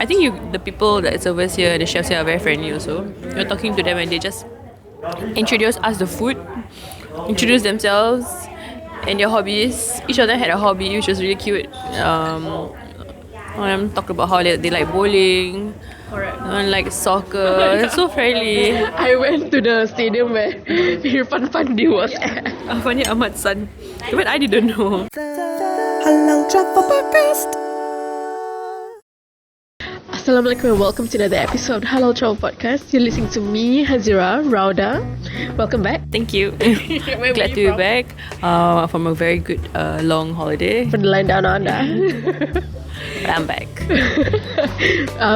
I think the people that servers here, the chefs here are very friendly also. You're talking to them and they just introduce us the food, introduce themselves and their hobbies. Each of them had a hobby which was really cute. Talk about how they like bowling. Correct. Like soccer. So friendly. I went to the stadium where Irfan Fandi was at. Fandi Ahmad's son. Even I didn't know. Halal Travel Podcast. Assalamualaikum and welcome to another episode of Halal Travel Podcast. You're listening to me, Hazira Rauda. Welcome back. Thank you. Glad to be back from a very good long holiday. From the line down under. But I'm back.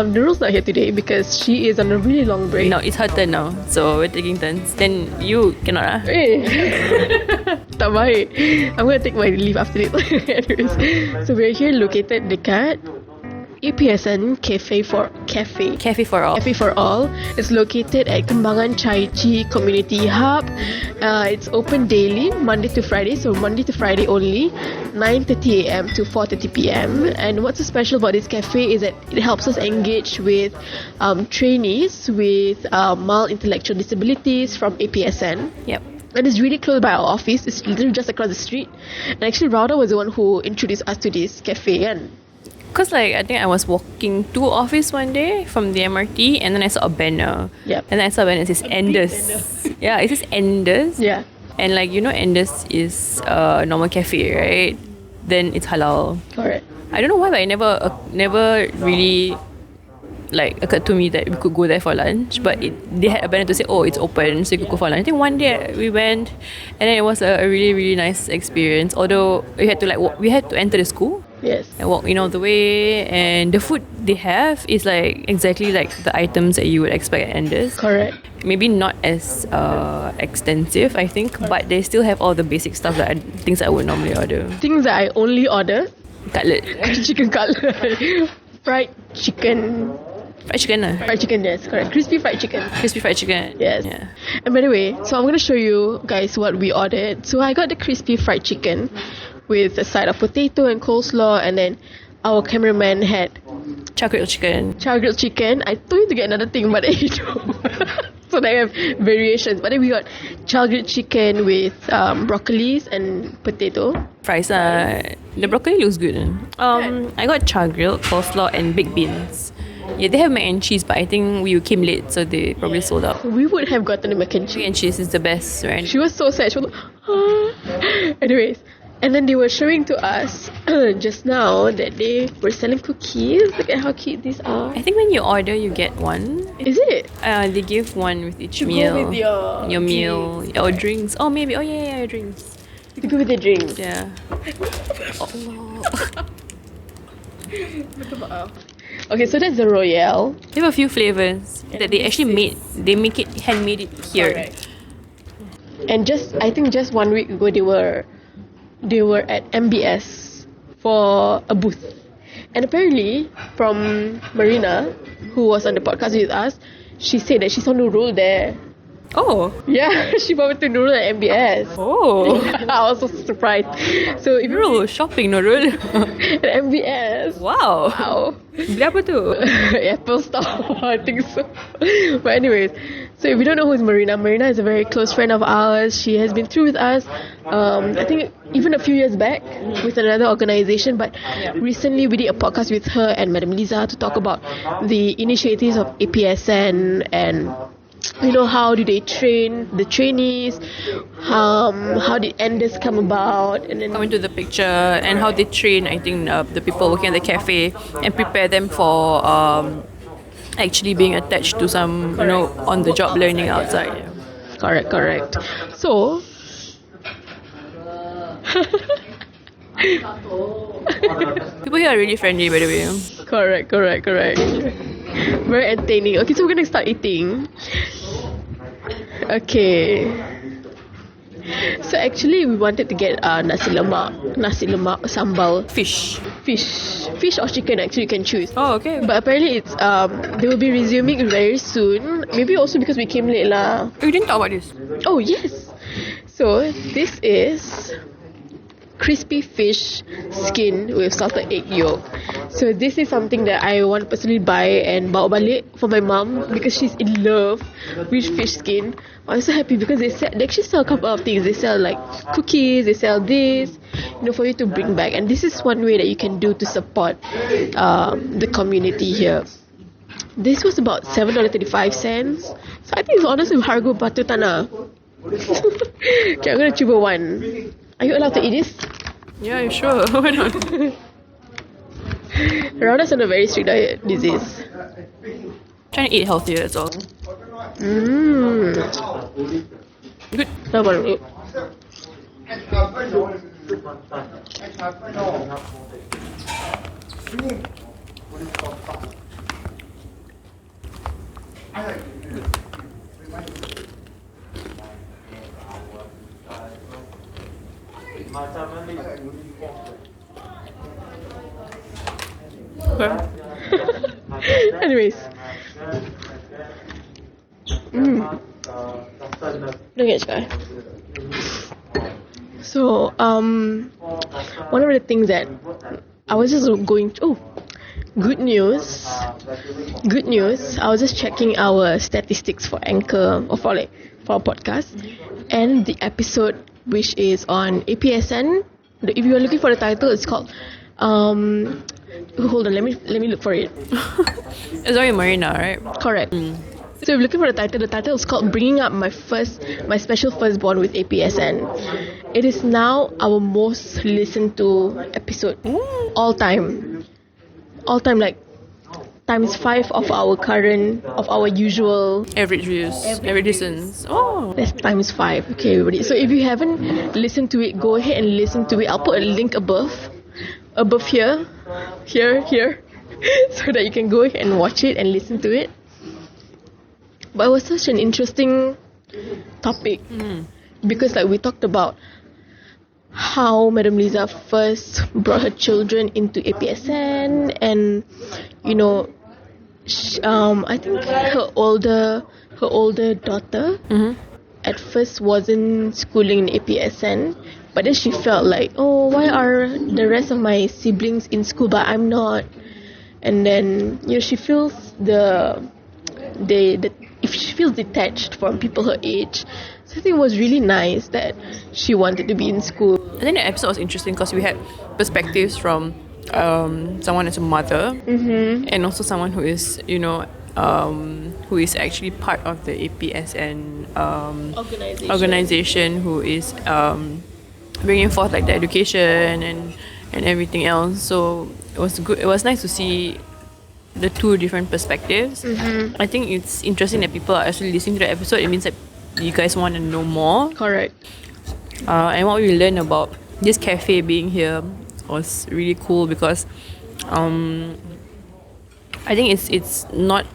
Nurul's not here today because she is on a really long break. No, it's her turn now. So we're taking turns. Then you cannot Tak baik. I'm going to take my leave after this. Anyways, so we're here located dekat APSN Café-for-All. It's located at Kembangan-Chai Chee Community Hub. It's open daily, Monday to Friday. So Monday to Friday only, 9:30 a.m. to 4:30 p.m. And what's so special about this cafe is that it helps us engage with trainees with mild intellectual disabilities from APSN. Yep. And it's really close by our office. It's literally just across the street. And actually, Rauda was the one who introduced us to this cafe. And because I think I was walking to office one day from the MRT and then I saw a banner. Yep. And then I saw a banner that says Enders. Yeah, it says Enders. yeah. And Enders is a normal cafe, right? Then it's halal. Correct. I don't know why, but it never really occurred to me that we could go there for lunch. But they had a banner to say, oh, it's open, so you could go for lunch. I think one day we went, and then it was a really, really nice experience. Although we had to enter the school. Yes. And walk the way, and the food they have is exactly like the items that you would expect at Enders. Correct. Maybe not as extensive, I think, but they still have all the basic stuff things I would normally order. Things that I only order: Cutlet, chicken cutlet, fried chicken. fried chicken lah. Fried chicken, yes, correct. Crispy fried chicken. Crispy fried chicken. Yes. Yeah. And by the way, so I'm going to show you guys what we ordered. So I got the crispy fried chicken with a side of potato and coleslaw, and then our cameraman had Char-grilled chicken. char-grilled chicken. I told you to get another thing, but you don't. So they have variations. But then we got char-grilled chicken with broccolis and potato. Fries. The broccoli looks good. I got char-grilled, coleslaw and baked beans. Yeah, they have mac and cheese, but I think we came late, so they probably sold out. We would have gotten the mac and Mac cheese. and cheese is the best, right? She was so sad. She was like, ah. Anyways, and then they were showing to us just now that they were selling cookies. Look at how cute these are. I think when you order, you get one. Is it? They give one with each To go meal. with your meal or drinks. Oh, maybe. Oh, yeah, drinks. To go with the drinks. Yeah. Okay, so that's the Royale. They have a few flavors that they actually made. They make it handmade it here. Correct. And I think just 1 week ago they were at MBS for a booth. And apparently from Marina, who was on the podcast with us, she said that she saw Nurul there. Oh. Yeah, she bumped into Nurul at MBS. Oh. I was so surprised. So if Nurul shopping Nurul. at MBS. Wow. Beli apa tu? Apple Store, I think so. But anyways, so if you don't know who's Marina is a very close friend of ours. She has been through with us, I think even a few years back with another organisation. But recently we did a podcast with her and Madam Liza to talk about the initiatives of APSN and how do they train the trainees, how did Enders come about, and then come into the picture, and how they train, I think, the people working at the cafe and prepare them for actually being attached to some, on-the-job learning outside. Yeah. Correct. So, people here are really friendly, by the way. correct. Very entertaining. Okay, so we're gonna start eating. Okay. So actually, we wanted to get nasi lemak sambal Fish. fish or chicken. Actually, you can choose. Oh, okay. But apparently, it's they will be resuming very soon. Maybe also because we came late lah. We didn't talk about this. Oh yes. So this is crispy fish skin with salted egg yolk. So this is something that I want to personally buy and bawa balik for my mum because she's in love with fish skin. I'm so happy because they actually sell a couple of things. They sell like cookies, they sell this, for you to bring back. And this is one way that you can do to support the community here. This was about $7.35. So I think it's honestly harga batu tanah. Okay, I'm gonna cuba one. Are you allowed to eat this? Yeah, sure. Why not? Rana's on a very strict diet these days. Trying to eat healthier, that's all. Good. Sabar. Anyways. Don't get. So, one of the things that I was just going to, good news. I was just checking our statistics for Anchor or for our podcast, and the episode which is on APSN. If you are looking for the title, it's called. Hold on, let me look for it. It's already Marina, right? Correct. So if you're looking for the title is called Bringing Up My Special Firstborn with APSN. It is now our most listened to episode. All time, like times 5 of our usual Average views, average listens. Oh, that's times 5. Okay, everybody. So if you haven't listened to it, go ahead and listen to it. I'll put a link above here, so that you can go ahead and watch it and listen to it. But it was such an interesting topic because we talked about how Madam Liza first brought her children into APSN, and I think her older daughter at first wasn't schooling in APSN, but then she felt like, oh, why are the rest of my siblings in school but I'm not? And then she feels if she feels detached from people her age. So I think it was really nice that she wanted to be in school. I think the episode was interesting because we had perspectives from someone as a mother, and also someone who is who is actually part of the APSN organization, who is bringing forth the education and everything else. So it was good. It was nice to see the two different perspectives. I think it's interesting that people are actually listening to the episode. It means that you guys want to know more. Correct. And what we learned about this cafe being here was really cool because I think it's not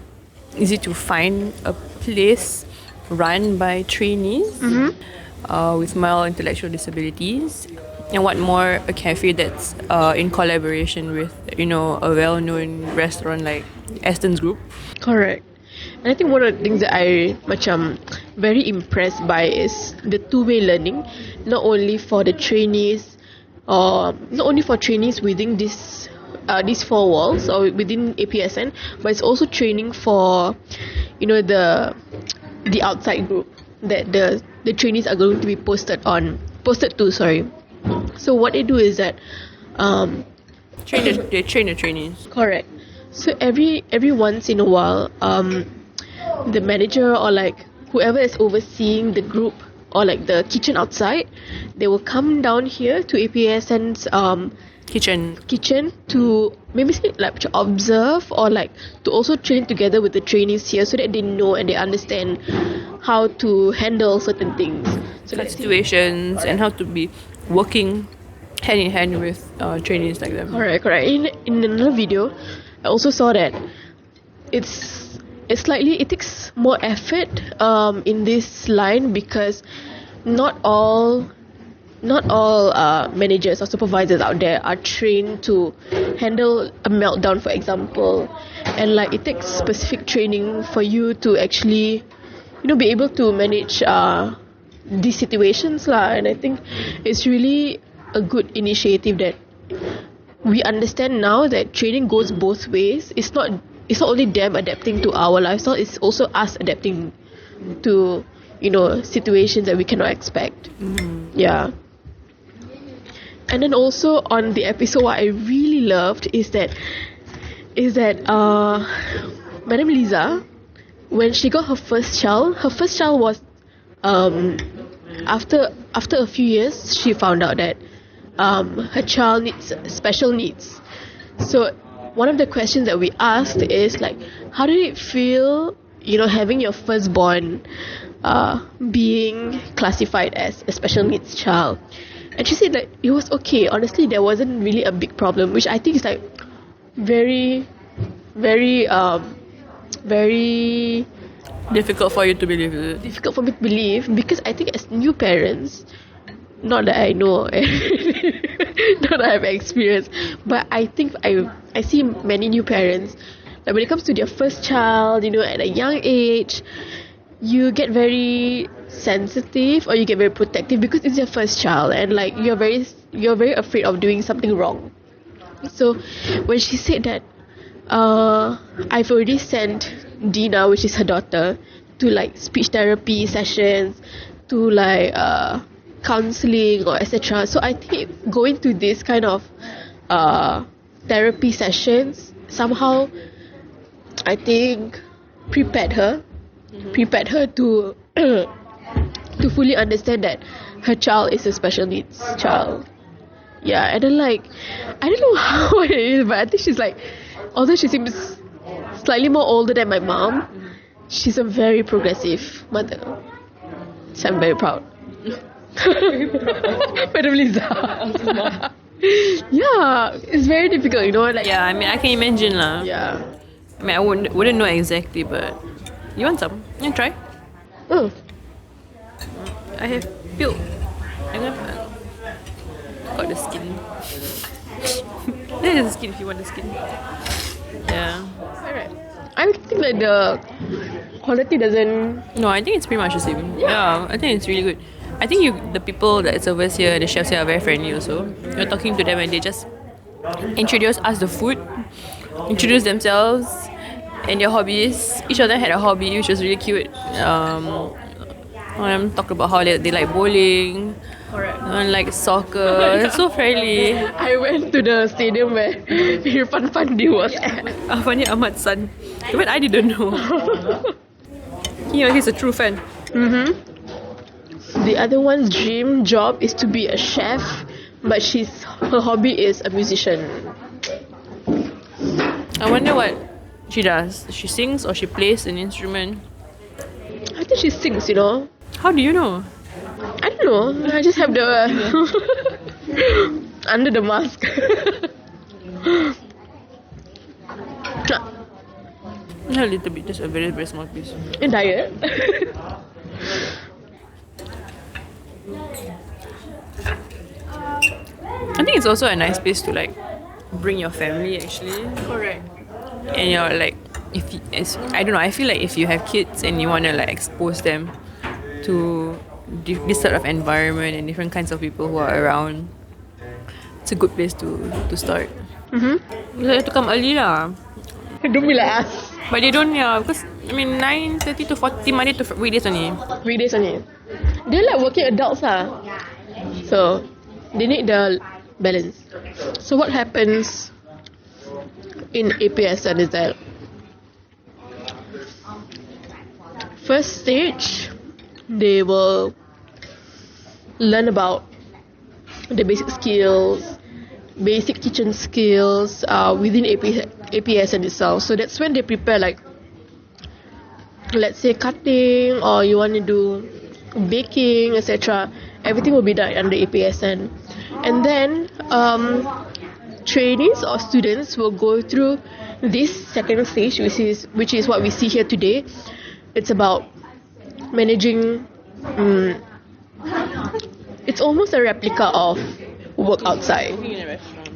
easy to find a place run by trainees with mild intellectual disabilities. And what more, a cafe that's in collaboration with a well-known restaurant like ASTONS Group. Correct. And I think one of the things that I very impressed by is the two-way learning, not only for the trainees, within these 4 walls or within APSN, but it's also training for the outside group that the trainees are going to be posted to. So what they do is that they train the trainees. Correct. So every once in a while, the manager or whoever is overseeing the group or the kitchen outside, they will come down here to APSN's kitchen to maybe to observe or to also train together with the trainees here so that they know and they understand how to handle certain things. So situations and how to be working hand in hand with trainees like them. Correct. In another video, I also saw that it takes more effort in this line because not all managers or supervisors out there are trained to handle a meltdown, for example, and it takes specific training for you to actually be able to manage these situations and I think it's really a good initiative that we understand now that training goes both ways. It's not only them adapting to our lifestyle, it's also us adapting to, situations that we cannot expect. Yeah. And then also on the episode, what I really loved is that Madam Lisa, when she got her first child was after a few years, she found out that her child needs special needs. So one of the questions that we asked is like, how did it feel, having your firstborn being classified as a special needs child? And she said that it was okay. Honestly, there wasn't really a big problem, which I think is like very, very, very Difficult for you to believe, is it? difficult for me to believe, because I think as new parents, not that I know, not that I have experience, but I think I see many new parents, like when it comes to their first child, at a young age, you get very sensitive or you get very protective because it's your first child, and like you're very afraid of doing something wrong. So when she said that, I've already sent Dina, which is her daughter, to like speech therapy sessions, to like counseling or etc. So I think going to this kind of therapy sessions somehow, I think, prepared her to to fully understand that her child is a special needs child. Yeah, and then like, I don't know how it is, but I think she's like, although she seems slightly more older than my mom, she's a very progressive mother. So I'm very proud. Madam Lisa. Yeah, it's very difficult, like. Yeah, I mean, I can imagine lah. Yeah. I mean, I wouldn't know exactly, but you want some? You want to try? Oh. I have peeled. I'm gonna got the skin. There is the skin if you want the skin. Yeah. Alright. I think like the quality doesn't. No, I think it's pretty much the same. Yeah, I think it's really good. I think the people that serve us here, the chefs here are very friendly also. You're talking to them and they just introduce us the food, introduce themselves and their hobbies. Each of them had a hobby, which was really cute. One of them talked about how they like bowling. Correct. And like soccer. It's so friendly. I went to the stadium where Irfan Fandi was at. Fandi Ahmad's son. Even I didn't know. He's a true fan. The other one's dream job is to be a chef, but her hobby is a musician. I wonder what she does. She sings or she plays an instrument. I think she sings, How do you know? I don't know. I just have the under the mask. A little bit, just a very, very small piece. In diet. I think it's also a nice place to like bring your family actually. Correct. And you're like, I don't know, I feel like if you have kids and you want to like expose them to this sort of environment and different kinds of people who are around, it's a good place to start. You have to come early lah. Don't be like us. But they don't, because 9:30 to 40 Monday to weekdays only. Weekdays only. They're like working adults lah. So they need the balance. So what happens in APSN is that first stage, they will learn about the basic skills, basic kitchen skills within APSN itself. So that's when they prepare, like, let's say cutting, or you want to do baking, etc. Everything will be done under APSN. And then trainees or students will go through this second stage, which is what we see here today. It's about managing. It's almost a replica of work outside.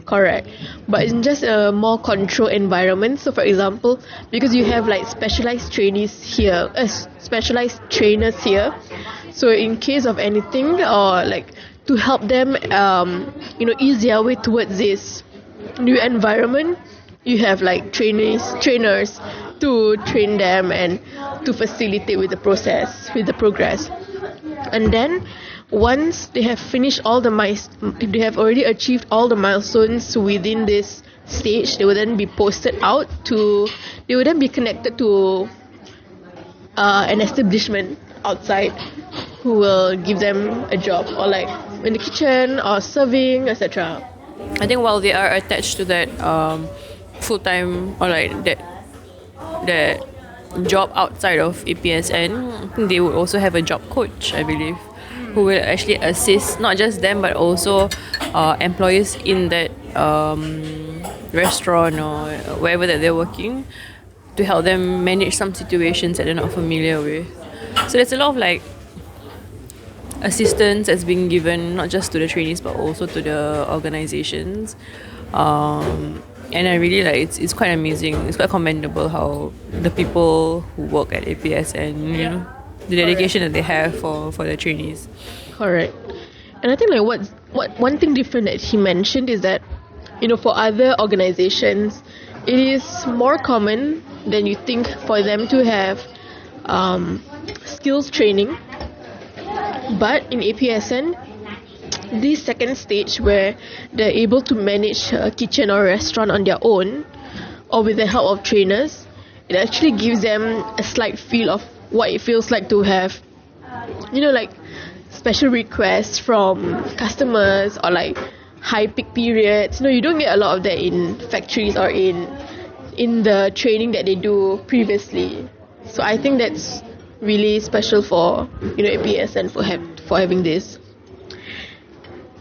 Correct. But in just a more controlled environment. So for example, because you have like specialized trainees here, specialized trainers here. So in case of anything, or like to help them, ease their way towards this new environment, you have like trainers to train them and to facilitate with the process, with the progress. And then once they have finished all the if they have already achieved all the milestones within this stage, they will then be posted out they will then be connected to an establishment outside who will give them a job, or like in the kitchen or serving, etc. I think while they are attached to that full-time or like that job outside of APSN, they would also have a job coach, I believe, who will actually assist not just them but also employees in that restaurant or wherever that they're working, to help them manage some situations that they're not familiar with. So there's a lot of like assistance that's being given not just to the trainees but also to the organizations. And I really like it's quite amazing. It's quite commendable how the people who work at APSN, the dedication that they have for the trainees. Correct. And I think like what one thing different that he mentioned is that, for other organizations, it is more common than you think for them to have skills training. But in APSN, this second stage where they're able to manage a kitchen or a restaurant on their own or with the help of trainers, it actually gives them a slight feel of what it feels like to have, like special requests from customers or like high peak periods. You don't get a lot of that in factories or in the training that they do previously. So I think that's really special for APSN for having this.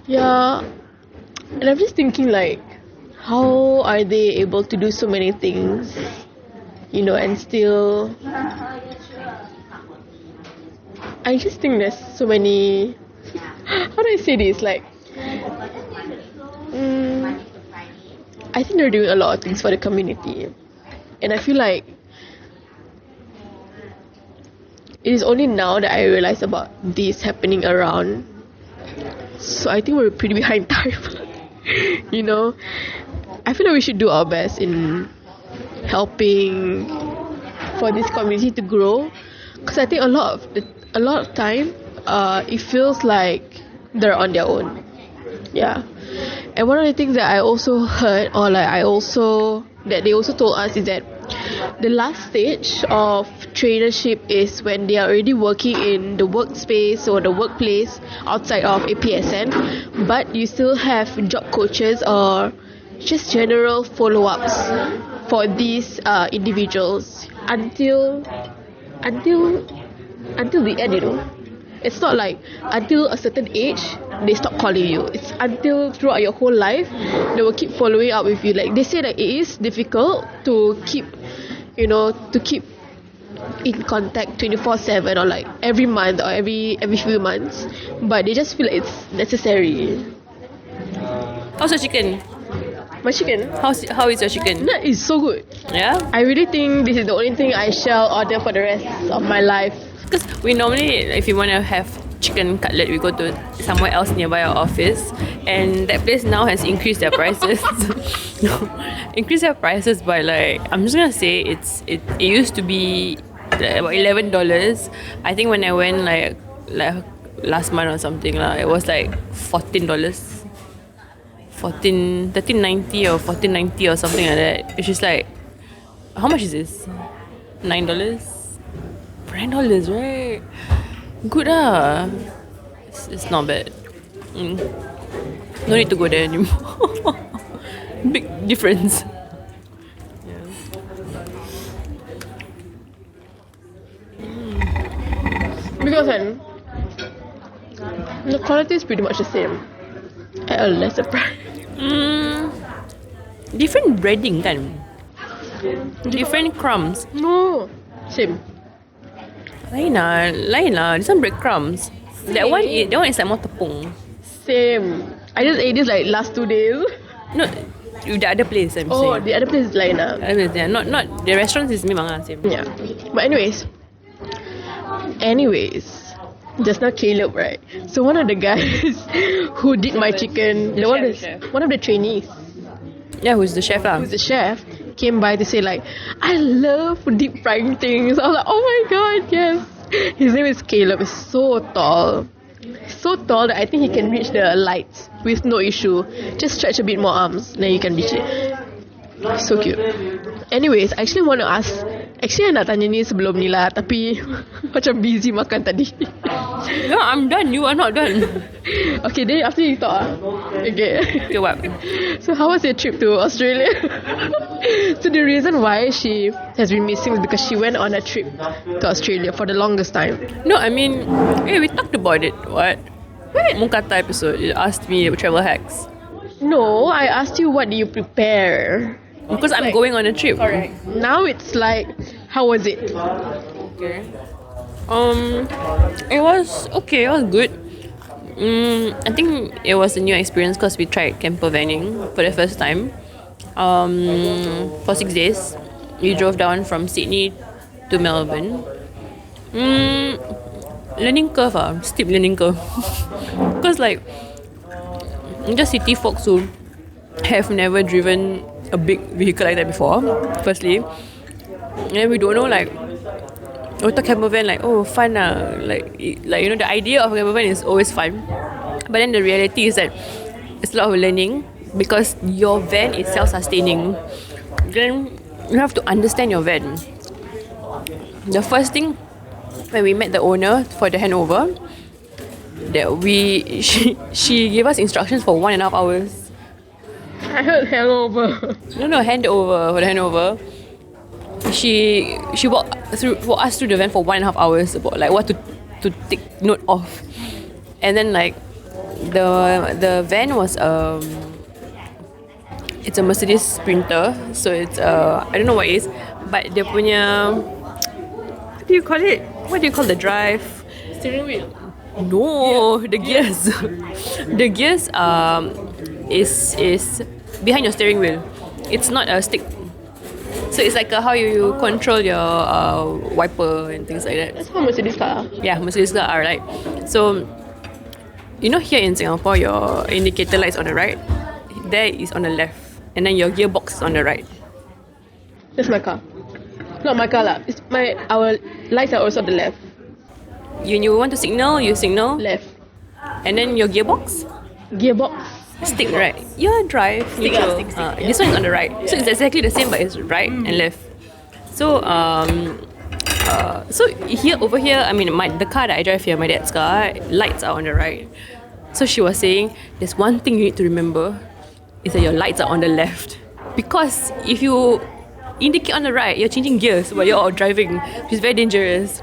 Yeah, and I'm just thinking like, how are they able to do so many things, and still. I just think there's so many. How do I say this? Like, I think they're doing a lot of things for the community, and I feel like it is only now that I realize about this happening around. So I think we're pretty behind time. I feel like we should do our best in helping for this community to grow, because I think a lot of time it feels like they're on their own. Yeah. And one of the things that I also heard, or like that they also told us, is that the last stage of traineeship is when they are already working in the workspace or the workplace outside of APSN, but you still have job coaches or just general follow-ups for these individuals until the end. It's not like until a certain age they stop calling you. It's until throughout your whole life they will keep following up with you. Like they say that it is difficult to keep in contact 24/7 or like every month or every few months, but they just feel like it's necessary. How's your chicken? My chicken? How is your chicken? That is so good. Yeah? I really think this is the only thing I shall order for the rest of my life. Because we normally, if you want to have chicken cutlet, we go to somewhere else nearby our office, and that place now has increased their prices. Increased their prices by like, I'm just gonna say it used to be about $11. I think when I went like last month or something it was like $14, $13.90 or $14.90 or something like that. Which is like, how much is this? $9, right? Good it's not bad. No need to go there anymore. Big difference. Because the quality is pretty much the same at a lesser price. Different breading kan? Different crumbs. No, same. Lain lah. This one breadcrumbs. That one is like more tepung. Same. I just ate this like last 2 days. No, the other place I'm saying. The other place is lain lah. Not the restaurant is memang same. Yeah. But anyways, just now Caleb, right? So one of the guys who did my chicken, one of the trainees, Yeah, who's the chef lah? who's the chef, came by to say like, I love deep frying things. I was like, oh my god, yes. His name is Caleb. He's so tall. So tall that I think he can reach the lights with no issue. Just stretch a bit more arms, then you can reach it. So cute. Anyways, I actually want to ask. Actually, I nak tanya ni sebelum ni lah, tapi macam busy makan tadi. No, I'm done. You are not done. Okay, then after you talk. Okay. Okay, what? So how was your trip to Australia? So the reason why she has been missing is because she went on a trip to Australia for the longest time. No, I mean, hey, we talked about it. What? Mukata episode. You asked me about travel hacks. No, I asked you what do you prepare? Because I'm going on a trip. Correct. Now it's like, how was it? Okay. It was okay. It was good. I think it was a new experience because we tried camper vanning for the first time. For 6 days, we drove down from Sydney to Melbourne. Learning curve, steep learning curve. Because like, just city folks who have never driven a big vehicle like that before, firstly. And then we don't know like, we thought camper van like, oh, fun like you know, the idea of camper van is always fun, but then the reality is that it's a lot of learning because your van is self-sustaining. Then you have to understand your van. The first thing, when we met the owner for the handover, that she gave us instructions for 1.5 hours. I heard handover. No, handover for the handover. She walked us through the van for 1.5 hours about like what to take note of, and then like the van was it's a Mercedes Sprinter, so it's I don't know what it is, but dia punya, what do you call it? What do you call the drive? Steering wheel. No, the gears. The gears is behind your steering wheel. It's not a stick. So it's like how you control your wiper and things like that. That's how Mercedes car. Yeah, Mercedes car are right. So, you know, here in Singapore, your indicator lights on the right, there is on the left, and then your gearbox is on the right. That's my car. Not my car lah. It's our lights are also on the left. You want to signal, you signal, Left. and then your gearbox, Gearbox. stick right. Your drive, Stick, neutral. stick. This one is on the right, so it's exactly the same, but it's right and left. So so over here, I mean, the car that I drive here, my dad's car, lights are on the right. So she was saying, there's one thing you need to remember, is that your lights are on the left, because if you indicate on the right, you're changing gears while you're driving, which is very dangerous.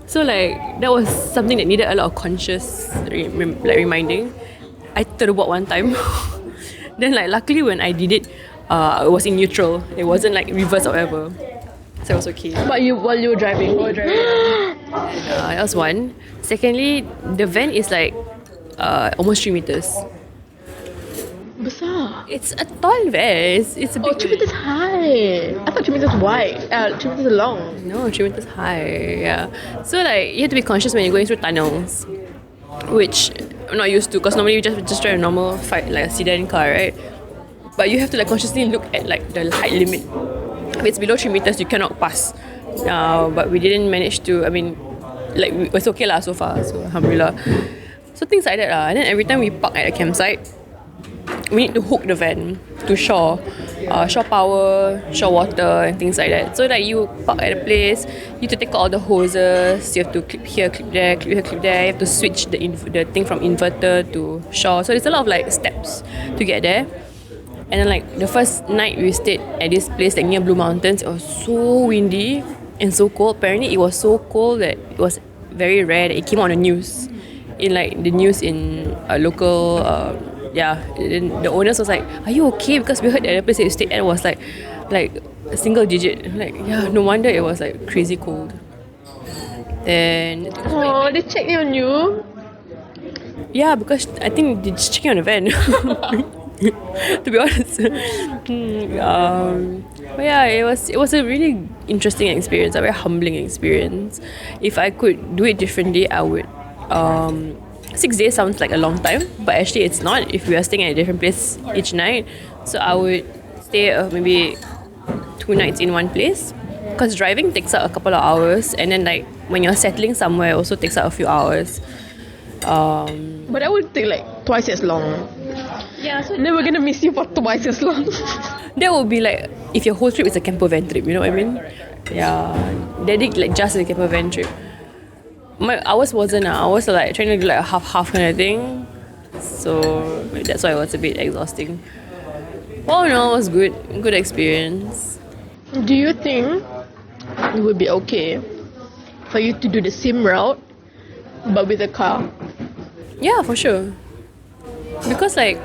So like that was something that needed a lot of conscious reminding. I terbuat one time. Then like luckily when I did it, it was in neutral. It wasn't like reverse or whatever. So it was okay. But while you were driving. That was one. Secondly, the van is like almost 3 meters. Besar. It's a tall van. It's a big 3 meters high. I thought 3 meters wide. 3 meters long. No, 3 meters high. Yeah. So like you have to be conscious when you're going through tunnels, which I'm not used to because normally you just drive a normal like a sedan car, right? But you have to like consciously look at like the height limit. If it's below 3 meters, you cannot pass. But we didn't manage to. I mean, like it's okay lah so far. So alhamdulillah. So things like that lah. And then every time we park at a campsite, we need to hook the van to shore power, shore water and things like that. So like you park at a place, you have to take out all the hoses, you have to clip here, clip there, clip here, clip there. You have to switch the thing from inverter to shore. So there's a lot of like steps to get there. And then like the first night we stayed at this place like near Blue Mountains, it was so windy and so cold. Apparently it was so cold that it was very rare that it came on the news. In like the news in a local the owners was like, are you okay? Because we heard that the place that you stayed at was like a single digit. Like, yeah, no wonder it was like crazy cold. Then Oh, they checked on you. yeah, because I think they're just checking on the van. To be honest. But yeah, it was a really interesting experience, a very humbling experience. If I could do it differently, I would 6 days sounds like a long time, but actually it's not if we are staying at a different place each night. So I would stay maybe 2 nights in one place, because driving takes up a couple of hours, and then like when you're settling somewhere, it also takes up a few hours. But that would take like twice as long. Yeah, so And then we're gonna miss you for twice as long. that would be like if your whole trip is a camper van trip, you know what I mean? Yeah, dedicated like just a camper van trip. Ours wasn't. Ours were like trying to do like a half kind of thing. So that's why it was a bit exhausting. Oh no, it was good. Good experience. Do you think it would be okay for you to do the same route but with a car? Yeah, for sure. Because like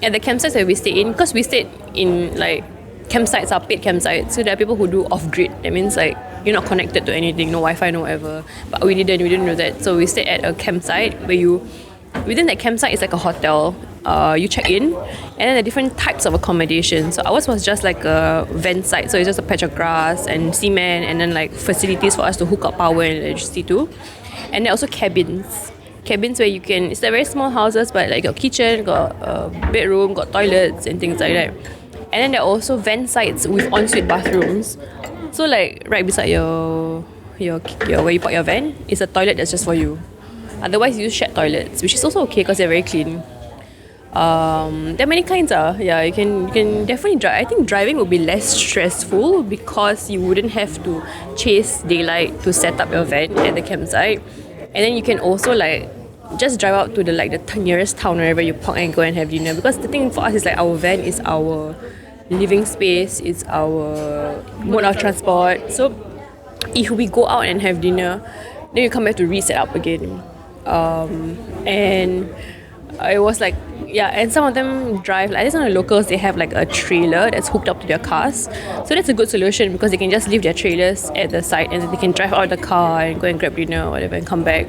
at the campsites that we stayed in, because we stayed in like campsites are paid campsites, so there are people who do off-grid. That means like you're not connected to anything, no Wi-Fi, no whatever. But we didn't do that. So we stayed at a campsite where within that campsite is like a hotel. You check in, and then the different types of accommodation. So ours was just like a vent site, so it's just a patch of grass and cement, and then like facilities for us to hook up power and electricity to. And there are also cabins where you can, it's like very small houses, but like got kitchen, got bedroom, got toilets and things like that. And then there are also vent sites with ensuite bathrooms. So like right beside your where you park your van is a toilet that's just for you. Otherwise you use shared toilets, which is also okay because they're very clean. There are many kinds. Yeah, you can definitely drive. I think driving would be less stressful because you wouldn't have to chase daylight to set up your van at the campsite, and then you can also like just drive out to the nearest town wherever you park and go and have dinner. Because the thing for us is like our van is our living space, it's our mode of transport. So if we go out and have dinner, then you come back to reset up again, and it was like, yeah, and some of them drive, like some of the locals, they have like a trailer that's hooked up to their cars. So that's a good solution because they can just leave their trailers at the site and then they can drive out of the car and go and grab dinner or whatever and come back.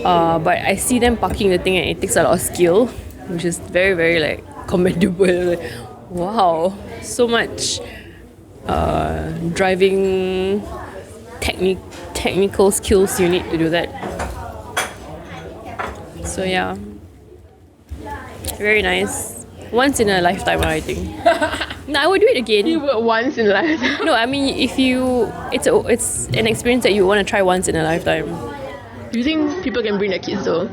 But I see them parking the thing and it takes a lot of skill, which is very, very like commendable. Wow, so much driving technical skills you need to do that. So yeah, very nice. Once in a lifetime, I think. No, I would do it again. You would once in life. No, I mean, it's an experience that you want to try once in a lifetime. Do you think people can bring their kids though?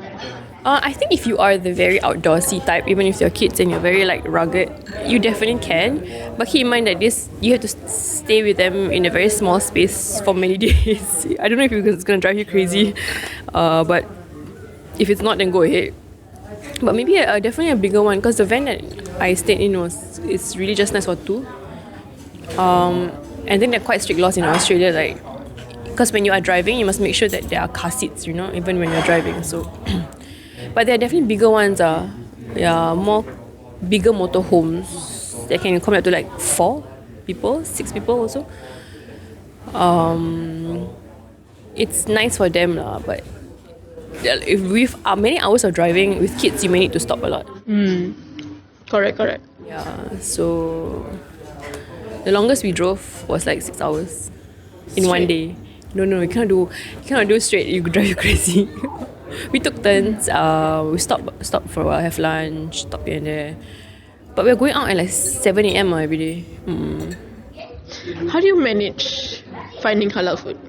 I think if you are the very outdoorsy type, even if you're kids and you're very like rugged, you definitely can. But keep in mind that you have to stay with them in a very small space for many days. I don't know if it's going to drive you crazy, but if it's not, then go ahead. But maybe definitely a bigger one, because the van that I stayed in it's really just nice for two. And then there are quite strict laws in Australia, like because when you are driving, you must make sure that there are car seats, even when you're driving. So, but there are definitely bigger ones. More bigger motorhomes that can come up to like 4 people, 6 people also. It's nice for them, but if with many hours of driving with kids, you may need to stop a lot. Correct. Yeah, so the longest we drove was like 6 hours in one day. No, you cannot do straight. You drive you crazy. We took turns. We stopped for a while, have lunch, stop here and there. But we're going out at like 7 a.m. every day. How do you manage finding halal food?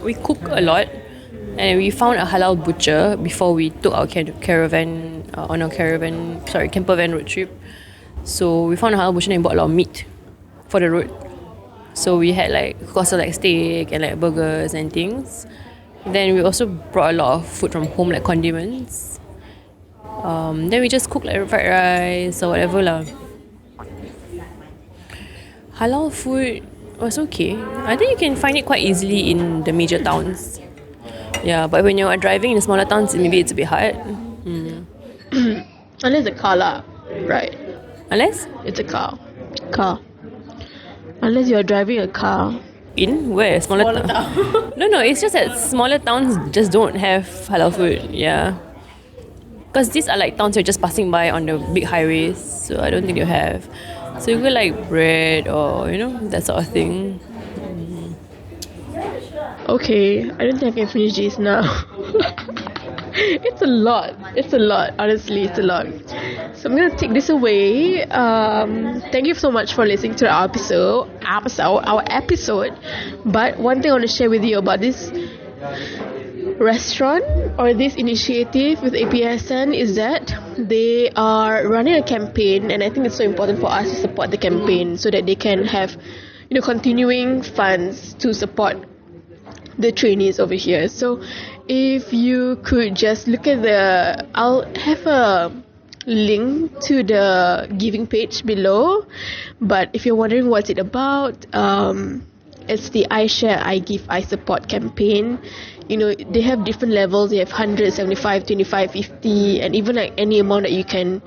We cook a lot, and we found a halal butcher before we took our camper van road trip. So we found a halal butcher and bought a lot of meat for the road. So we had like also like steak and like burgers and things. Then we also brought a lot of food from home, like condiments. Then we just cooked like fried rice or whatever lah. Halal food was okay. I think you can find it quite easily in the major towns. Yeah, but when you're driving in the smaller towns, maybe it's a bit hard. Unless a car lah, right? Unless? It's a car. Unless you're driving a car. In where? Smaller town? No, it's just that smaller towns just don't have halal food. Yeah. Because these are like towns you're just passing by on the big highways. So I don't think you have. So you go like bread or, that sort of thing. Okay, I don't think I can finish this now. It's a lot. Honestly, it's a lot. So I'm gonna take this away. Thank you so much for listening to our episode. But one thing I want to share with you about this restaurant or this initiative with APSN is that they are running a campaign, and I think it's so important for us to support the campaign so that they can have, continuing funds to support the trainees over here. So if you could just look at I'll have a link to the giving page below, but if you're wondering what's it about, it's the I Share, I Give, I Support campaign. They have different levels. They have 100, 75, 25, 50, and even like any amount that you can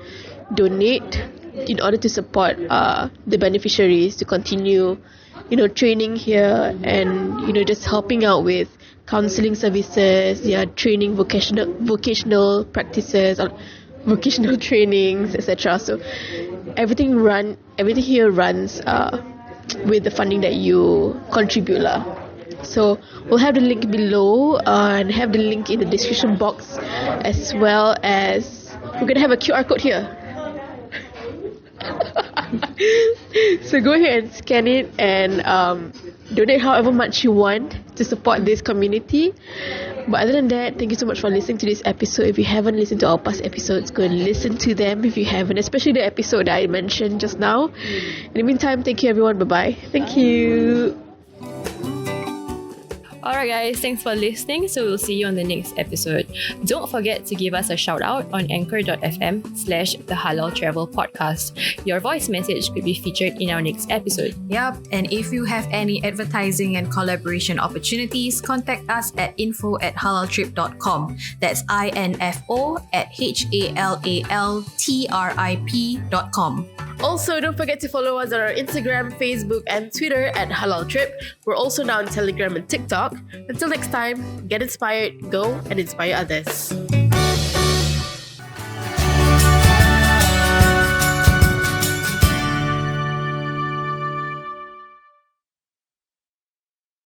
donate in order to support the beneficiaries to continue training here, and just helping out with counseling services, training, vocational practices, or vocational trainings, etc. So everything here runs with the funding that you contribute lah. So we'll have the link below and have the link in the description box, as well as we're gonna have a QR code here. So go ahead and scan it and donate however much you want to support this community. But other than that, thank you so much for listening to this episode. If you haven't listened to our past episodes, go and listen to them if you haven't, especially the episode that I mentioned just now. In the meantime, thank you everyone. Bye-bye. Thank you. Alright guys, thanks for listening. So we'll see you on the next episode. Don't forget to give us a shout out on anchor.fm/the Halal Travel Podcast. Your voice message could be featured in our next episode. Yup, and if you have any advertising and collaboration opportunities, contact us at info@halaltrip.com. That's info@halaltrip.com. Also, don't forget to follow us on our Instagram, Facebook, and Twitter at Halaltrip. We're also now on Telegram and TikTok. Until next time, get inspired, go and inspire others.